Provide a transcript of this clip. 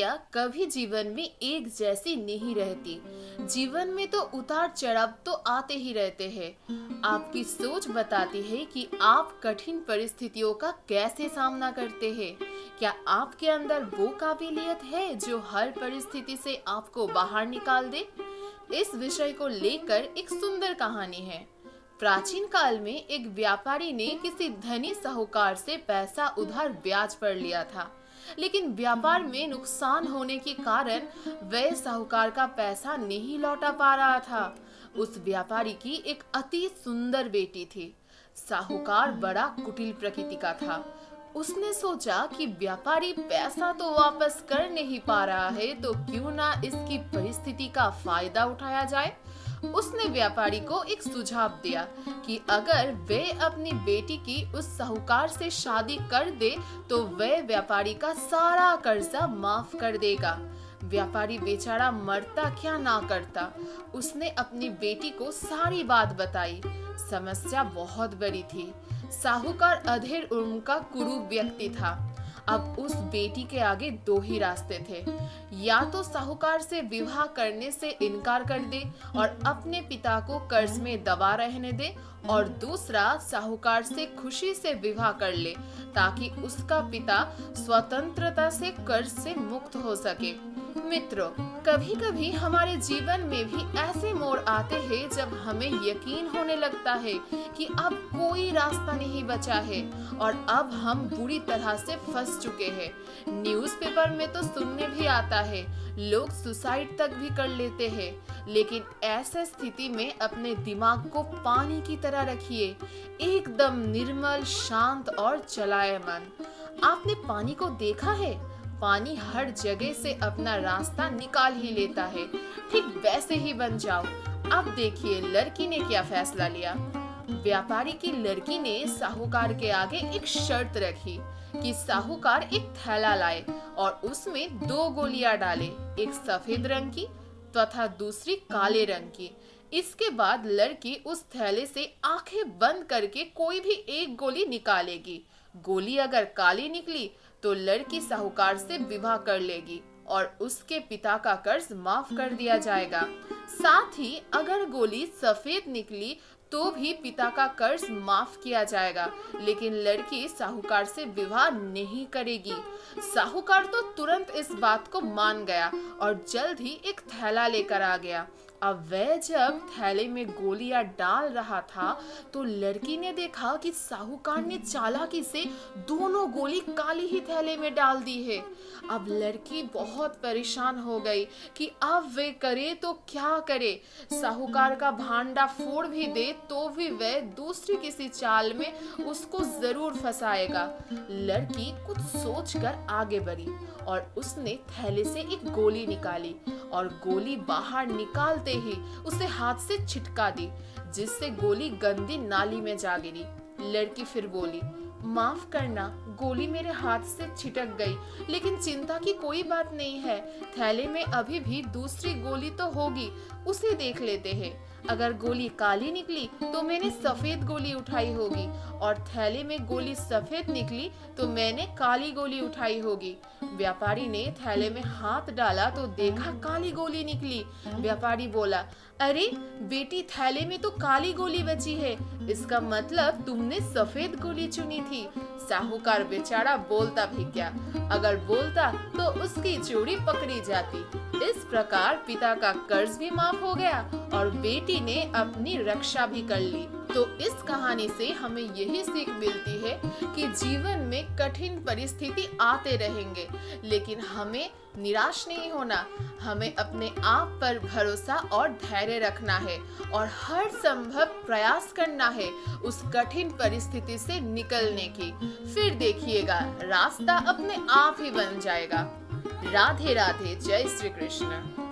परिस्थितियां कभी जीवन में एक जैसी नहीं रहती। जीवन में तो उतार चढ़ाव तो आते ही रहते हैं। आपकी सोच बताती है कि आप कठिन परिस्थितियों का कैसे सामना करते हैं। क्या आपके अंदर वो काबिलियत है जो हर परिस्थिति से आपको बाहर निकाल दे? इस विषय को लेकर एक सुंदर कहानी है। प्राचीन काल में एक व्यापारी ने किसी धनी साहूकार से पैसा उधार ब्याज पर लिया था, लेकिन व्यापार में नुकसान होने के कारण वह साहूकार का पैसा नहीं लौटा पा रहा था। उस व्यापारी की एक अति सुंदर बेटी थी। साहूकार बड़ा कुटिल प्रकृति का था। उसने सोचा कि व्यापारी पैसा तो वापस कर नहीं पा रहा है, तो क्यों ना इसकी परिस्थिति का फायदा उठाया जाए। उसने व्यापारी को एक सुझाव दिया कि अगर वे अपनी बेटी की उस साहूकार से शादी कर दे तो वह व्यापारी का सारा कर्जा माफ कर देगा। व्यापारी बेचारा मरता क्या ना करता। उसने अपनी बेटी को सारी बात बताई। समस्या बहुत बड़ी थी। साहूकार अधेड़ उम्र का कुरूप व्यक्ति था। अब उस बेटी के आगे दो ही रास्ते थे। या तो साहूकार से विवाह करने से इनकार कर दे और अपने पिता को कर्ज में दबा रहने दे, और दूसरा साहूकार से खुशी से विवाह कर ले ताकि उसका पिता स्वतंत्रता से कर्ज से मुक्त हो सके। मित्रों, कभी कभी हमारे जीवन में भी ऐसे मोड़ आते हैं जब हमें यकीन होने लगता है कि अब कोई रास्ता नहीं बचा है और अब हम बुरी तरह से फंस चुके हैं। न्यूज़पेपर में तो सुनने भी आता है, लोग सुसाइड तक भी कर लेते हैं। लेकिन ऐसे स्थिति में अपने दिमाग को पानी की तरह रखिए, एकदम निर्मल, शांत और चलायमान। आपने पानी को देखा है? पानी हर जगह से अपना रास्ता निकाल ही लेता है। ठीक वैसे ही बन जाओ। अब देखिए लड़की ने क्या फैसला लिया। व्यापारी की लड़की ने साहूकार के आगे एक शर्त रखी कि साहूकार एक थैला लाए और उसमें दो गोलियां डाले, एक सफेद रंग की तथा दूसरी काले रंग की। इसके बाद लड़की उस थैले से आंखें बंद करके कोई भी एक गोली निकालेगी। गोली अगर काली निकली तो लड़की साहूकार से विवाह कर लेगी और उसके पिता का कर्ज माफ कर दिया जाएगा। साथ ही अगर गोली सफेद निकली तो भी पिता का कर्ज माफ किया जाएगा, लेकिन लड़की साहूकार से विवाह नहीं करेगी। साहूकार तो तुरंत इस बात को मान गया और जल्द ही एक थैला लेकर आ गया। अब वह जब थैले में गोलियां डाल रहा था तो लड़की ने देखा कि साहूकार ने चालाकी से दोनों गोली काली ही थैले में डाल दी है। अब लड़की बहुत परेशान हो गई कि अब वे करे तो क्या करे। साहूकार का भांडा फोड़ भी दे तो भी वह दूसरी किसी चाल में उसको जरूर फंसाएगा। लड़की कुछ सोचकर आगे बढ़ी और उसने थैले से एक गोली निकाली और गोली बाहर निकालते ही उसे हाथ से छिटका दी, जिससे गोली गंदी नाली में जा गिरी। लड़की फिर बोली, माफ करना, गोली मेरे हाथ से छिटक गई, लेकिन चिंता की कोई बात नहीं है। थैले में अभी भी दूसरी गोली तो होगी, उसे देख लेते हैं। अगर गोली काली निकली तो मैंने सफेद गोली उठाई होगी और थैले में गोली सफेद निकली तो मैंने काली गोली उठाई होगी। व्यापारी ने थैले में हाथ डाला तो देखा काली गोली निकली। व्यापारी बोला, अरे बेटी, थैले में तो काली गोली बची है, इसका मतलब तुमने सफेद गोली चुनी थी। साहूकार बेचारा बोलता भी क्या, अगर बोलता तो उसकी चोरी पकड़ी जाती। इस प्रकार पिता का कर्ज भी माफ हो गया और बेटी ने अपनी रक्षा भी कर ली। तो इस कहानी से हमें यही सीख मिलती है कि जीवन में कठिन परिस्थिति आते रहेंगे, लेकिन हमें निराश नहीं होना। हमें अपने आप पर भरोसा और धैर्य रखना है और हर संभव प्रयास करना है उस कठिन परिस्थिति से निकलने की। फिर देखिएगा रास्ता अपने आप ही बन जाएगा। राधे राधे, जय श्री कृष्ण।